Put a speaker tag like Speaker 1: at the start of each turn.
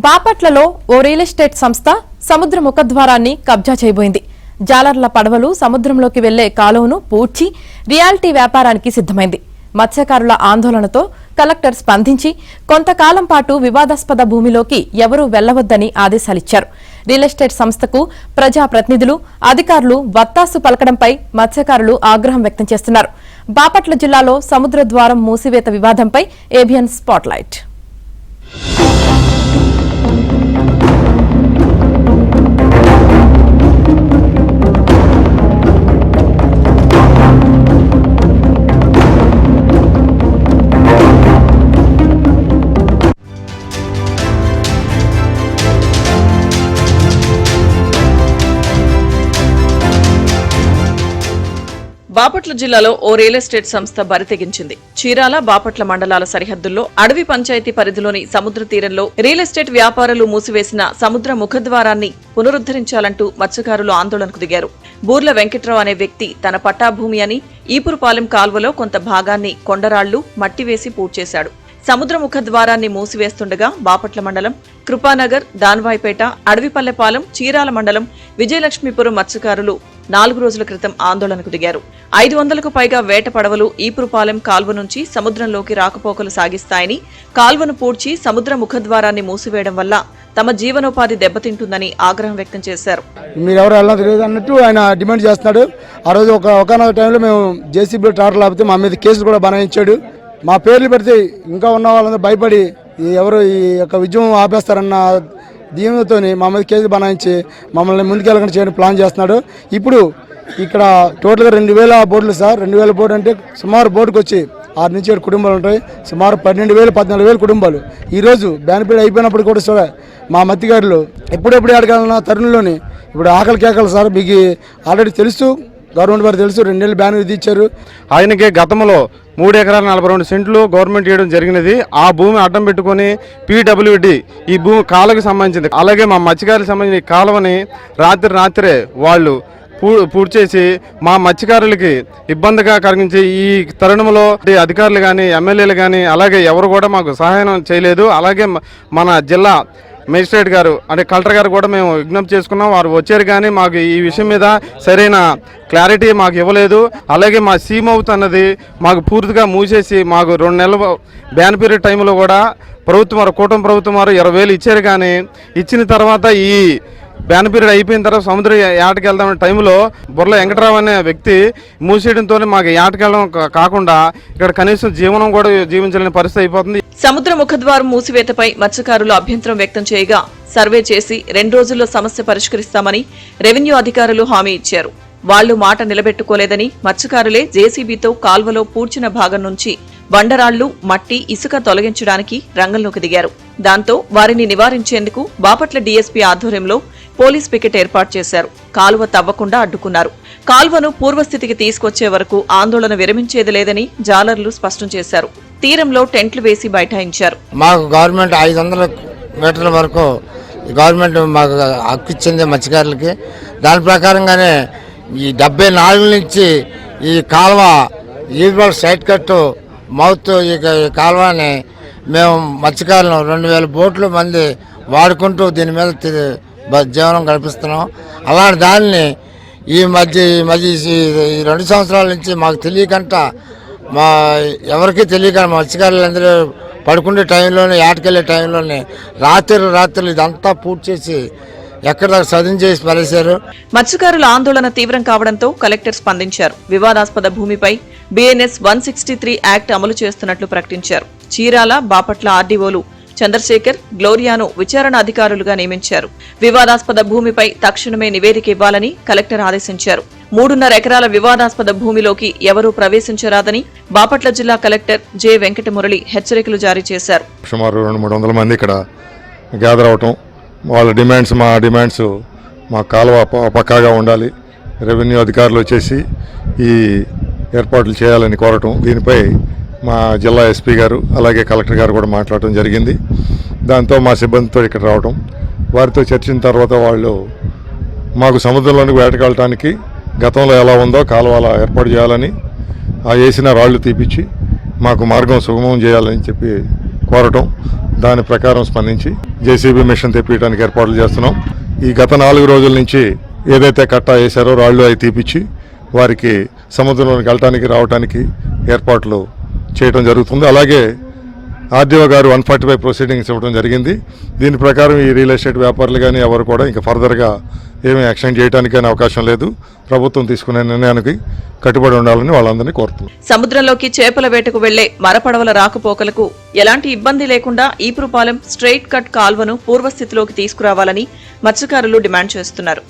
Speaker 1: బాపట్లలో ఓ real estate సంస్థ సముద్ర ముఖద్వారాన్ని కబ్జా చేయబోయింది. జాలర్ల పడవలు సముద్రంలోకి వెళ్లే కాలువను పూడ్చి రియాలిటీ వ్యాపారానికి సిద్దమైంది. మత్స్యకారుల ఆందోళనతో కలెక్టర్ స్పందించి కొంతకాలం పాటు వివాదాస్పద భూమిలోకి ఎవరూ వెళ్లవద్దని ఆదేశాలిచ్చారు. రియల్ ఎస్టేట్ సంస్థకు ప్రజాప్రతినిధులు, అధికారులు వత్తాసు పలకడంపై మత్స్యకారులు ఆగ్రహం వ్యక్తం చేస్తున్నారు. బాపట్ల జిల్లాలో సముద్ర ద్వారం మూసివేత వివాదంపై ఏబిఎన్ స్పాట్లైట్.
Speaker 2: బాపట్ల జిల్లాలో ఓ రియల్ ఎస్టేట్ సంస్థ బరితెగించింది. చీరాల, బాపట్ల మండలాల సరిహద్దుల్లో అడవి పంచాయతీ పరిధిలోని సముద్ర తీరంలో రియల్ ఎస్టేట్ వ్యాపారులు మూసివేసిన సముద్ర ముఖద్వారాన్ని పునరుద్దరించాలంటూ మత్స్యకారులు ఆందోళనకు దిగారు. బూర్ల వెంకట్రావు అనే వ్యక్తి తన పట్టాభూమి అని ఈపురుపాలెం కాల్వలో కొంత భాగాన్ని కొండరాళ్లు, మట్టి వేసి పూడ్చేశాడు. సముద్ర ముఖద్వారాన్ని మూసివేస్తుండగా బాపట్ల మండలం కృపానగర్, దాన్వాయిపేట, అడవిపల్లెపాలెం, చీరాల మండలం విజయలక్ష్మీపురం మత్స్యకారులు 4 రోజుల క్రితం ఆందోళనకు దిగారు. 500కు పైగా వేట పడవలు ఈపురుపాలెం కాల్వ నుంచి సముద్రంలోకి రాకపోకలు సాగిస్తాయని, కాల్వను పూడ్చి సముద్ర ముఖద్వారాన్ని మూసివేయడం వల్ల తమ జీవనోపాధి దెబ్బతింటుందని ఆగ్రహం వ్యక్తం చేశారు.
Speaker 3: మీరెవరు వెళ్ళడం తెలియదు అన్నట్టు ఆయన డిమాండ్ చేస్తున్నాడు. ఆ రోజు ఒకనొక టైంలో మేము జేసీబీ ట్రాక్టర్ లాపితే మా మీద కేసులు కూడా బనాయించాడు. మా పేర్లు పెడితే ఇంకా ఉన్న వాళ్ళందరూ భయపడి ఎవరు ఈ యొక్క ఉద్యమం ఆపేస్తారన్న దీనితో మా మీద కేసులు బనాయించి మమ్మల్ని ముందుకెళ్ళకుండా చేయడం ప్లాన్ చేస్తున్నాడు. ఇప్పుడు ఇక్కడ టోటల్గా 2000 బోట్లు సార్. 2000 బోర్డు అంటే సుమారు బోర్డుకు వచ్చి 6 నుంచి 7 కుటుంబాలు ఉంటాయి. సుమారు 12,000 14,000 కుటుంబాలు. ఈరోజు బెనిఫిట్ అయిపోయినప్పుడు కూడా సార్ మా మత్స్యకారులు ఎప్పుడెప్పుడు అడగాలన్న తరుణంలోని ఇప్పుడు ఆకలి కేకలు సార్. మీకు ఆల్రెడీ తెలుసు, గవర్నమెంట్ వారు తెలుసు, 2 నెలలు బ్యాన్ విధించారు.
Speaker 4: ఆయనకి గతంలో 3 ఎకరాల 42 సెంట్లు గవర్నమెంట్ ఇవ్వడం జరిగినది. ఆ భూమి అడ్డం పెట్టుకుని PWD ఈ భూమి కాలువకి సంబంధించింది. అలాగే మా మత్స్యకారులకు సంబంధించిన ఈ కాలువని రాత్రే వాళ్ళు పూడ్చేసి మా మత్స్యకారులకి ఇబ్బందిగా కలిగించి ఈ తరుణంలో అధికారులు కానీ, ఎమ్మెల్యేలు కానీ అలాగే ఎవరు కూడా మాకు సహాయం చేయలేదు. అలాగే మన జిల్లా మేజిస్ట్రేట్ గారు అంటే కలెక్టర్ గారు కూడా మేము విజ్ఞప్తి చేసుకున్నాం. వారు వచ్చారు కానీ మాకు ఈ విషయం మీద సరైన క్లారిటీ మాకు ఇవ్వలేదు. అలాగే మా సీమౌత్ అన్నది మాకు పూర్తిగా మూసేసి మాకు 2 నెలల బ్యాన్ పీరియడ్ టైంలో కూడా కూటమి ప్రభుత్వం వారు 20,000 ఇచ్చారు. కానీ ఇచ్చిన తర్వాత ఈ బ్యాన్ పీరియడ్ అయిపోయిన తర్వాత సముద్ర యాటకి వెళ్దామనే టైంలో బుర్ల వెంకటరావు అనే వ్యక్తి మూసేయడంతో మాకు యాటకి వెళ్ళడం కాకుండా ఇక్కడ కనీసం జీవనం కూడా జీవించలేని పరిస్థితి అయిపోతుంది.
Speaker 2: సముద్ర ముఖద్వారం మూసివేతపై మత్స్యకారులు అభ్యంతరం వ్యక్తం చేయగా సర్వే చేసి 2 రోజుల్లో సమస్య పరిష్కరిస్తామని రెవెన్యూ అధికారులు హామీ ఇచ్చారు. వాళ్లు మాట నిలబెట్టుకోలేదని మత్స్యకారులే జేసీబీతో కాల్వలో పూడ్చిన భాగం నుంచి బండరాళ్లు, మట్టి, ఇసుక తొలగించడానికి రంగంలోకి దిగారు. దాంతో వారిని నివారించేందుకు బాపట్ల డీఎస్పీ ఆధ్వర్యంలో పోలీస్ పికెట్ ఏర్పాటు చేశారు. కాలువ తవ్వకుండా అడ్డుకున్నారు. కాల్వను పూర్వస్థితికి తీసుకొచ్చే వరకు ఆందోళన విరమించేది లేదని జాలర్లు స్పష్టం చేశారు. తీరంలో టెంట్లు వేసి బైఠాయించారు.
Speaker 5: మాకు గవర్నమెంట్ 500 మీటర్ల వరకు గవర్నమెంట్ మాకు హక్కు ఇచ్చింది మత్స్యకారులకి. దాని ప్రకారంగానే ఈ 74 నుంచి ఈ కాలువ ఈవల్ సైడ్ కట్టు మౌత్ ఈ కాలువని మేము మత్స్యకారులు 2,000 బోట్లు మంది వాడుకుంటూ దీని మీద జీవనం గడిపిస్తున్నాం. అలాంటి దాన్ని ఈ మధ్య 2 సంవత్సరాల నుంచి మాకు తెలియకంట, మా ఎవరికీ తెలియక మత్స్యకారులందరూ పడుకునే టైంలోనే, ఆటకెళ్ళే టైంలోనే రాత్రులు ఇదంతా పూర్తి చేసి ఎక్కడ సదం చేసి పడేశారు.
Speaker 2: మత్స్యకారుల ఆందోళన తీవ్రం కావడంతో కలెక్టర్ స్పందించారు. వివాదాస్పద భూమిపై BNS 163 యాక్ట్ అమలు చేస్తున్నట్లు ప్రకటించారు. చీరాల, బాపట్ల ఆర్డీఓలు చంద్రశేఖర్, గ్లోరియాను విచారణ అధికారులుగా నియమించారు. వివాదాస్పద భూమిపై తక్షణమే నివేదిక ఇవ్వాలని కలెక్టర్ ఆదేశించారు. 3.5 ఎకరాల వివాదాస్పద భూమిలోకి ఎవరూ ప్రవేశించరాదని బాపట్ల జిల్లా కలెక్టర్ జె వెంకటమురళి హెచ్చరికలు జారీ చేశారు.
Speaker 6: సుమారు 200-300 మంది ఇక్కడ గ్యాదర్ అవటం, వాళ్ళ డిమాండ్స్ మా కాలువ పక్కాగా ఉండాలి, రెవెన్యూ అధికారులు వచ్చేసి ఈ ఏర్పాట్లు చేయాలని కోరటం. దీనిపై మా జిల్లా ఎస్పీ గారు అలాగే కలెక్టర్ గారు కూడా మాట్లాడటం జరిగింది. దాంతో మా సిబ్బందితో ఇక్కడ రావడం, వారితో చర్చించిన తర్వాత వాళ్ళు మాకు సముద్రంలోనికి వేటకెళ్ళటానికి గతంలో ఎలా ఉందో కాలువల ఏర్పాటు చేయాలని, ఆ వేసిన రాళ్లు తీపిచ్చి మాకు మార్గం సుగమం చేయాలని చెప్పి కోరటం, దాని ప్రకారం స్పందించి జేసీబీ మిషన్ తెప్పించడానికి ఏర్పాట్లు చేస్తున్నాం. ఈ గత 4 రోజుల నుంచి ఏదైతే కట్ట వేశారో రాళ్ళు అవి తీపిచ్చి వారికి సముద్రంలోకి వెళ్ళటానికి రావడానికి ఏర్పాట్లు చేయడం జరుగుతుంది. అలాగే ఆర్డీఓ గారు 145 ప్రొసీడింగ్స్ ఇవ్వడం జరిగింది. దీని ప్రకారం ఈ రియల్ ఎస్టేట్ వ్యాపారులు కానీ ఎవరు కూడా ఇంకా ఫర్దర్గా ఏమీ యాక్షన్ చేయడానికి కానీ అవకాశం లేదు. ప్రభుత్వం తీసుకునే నిర్ణయానికి కట్టుబడి ఉండాలని వాళ్ళందరినీ కోరుతున్నాం.
Speaker 2: సముద్రంలోకి చేపల వేటకు వెళ్లే మరపడవల రాకపోకలకు ఎలాంటి ఇబ్బంది లేకుండా ఈపురుపాలెం స్ట్రెయిట్ కట్ కాల్వను పూర్వస్థితిలోకి తీసుకురావాలని మత్స్యకారులు డిమాండ్ చేస్తున్నారు.